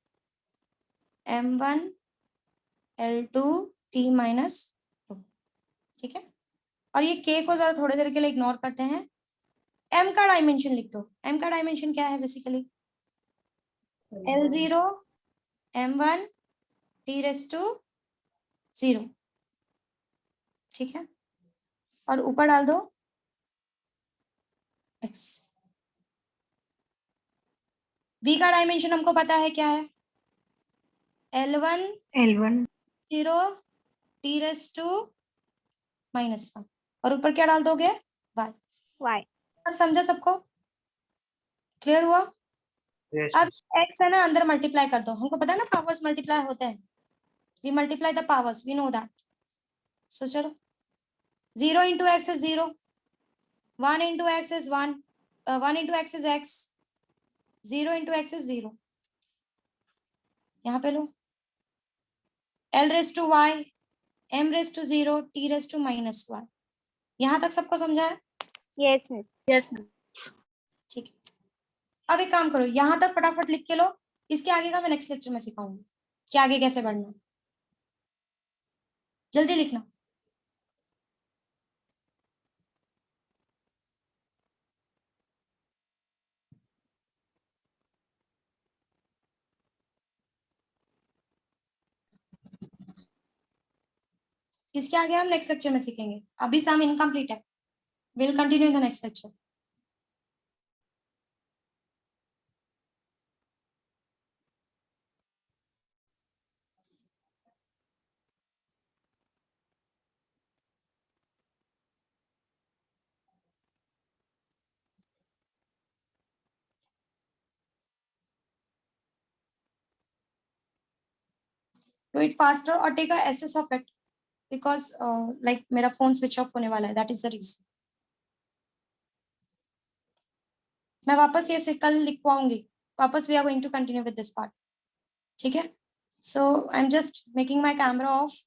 m1 L2 T -2, ठीक है। और ये k को जरा थोड़ी देर के लिए इग्नोर करते हैं, m का डायमेंशन लिख दो। m का डायमेंशन क्या है basically, L0 m1 T raised to 0, ठीक है। और ऊपर डाल दो x। v का डायमेंशन हमको पता है क्या है, L1 0 T raised to -1, और ऊपर क्या डाल दोगे, y। Y. अब समझा सबको, क्लियर हुआ? Yes, अब miss. x है ना, अंदर मल्टीप्लाई कर दो, हमको पता है ना पावर्स मल्टीप्लाई होते हैं, we multiply the powers, we know that. So चलो, 0 into x is 0, 1 into x is 1, 1 into x is x, 0 into x is 0। यहाँ पे लो, L raised to y, m raised to 0, t raised to -1। यहाँ तक सबको समझा है? Yes, miss. Yes, ma'am. ठीक है। अब एक काम करो, यहाँ तक फटाफट लिख के लो, इसके आगे का मैं नेक्स्ट लेक्चर में सिखाऊंगी कि आगे कैसे बढ़ना है। जल्दी लिखना। इसके आगे हम नेक्स्ट लेक्चर में सीखेंगे, अभी सम इनकम्प्लीट है, will continue in the next lecture. Do it faster or take a SS of it, because like मेरा फोन स्विच ऑफ होने वाला है, that is the reason। मैं वापस ये कल लिखवाऊंगी, वापस we are going to continue with this part, ठीक है। So I'm just making my camera off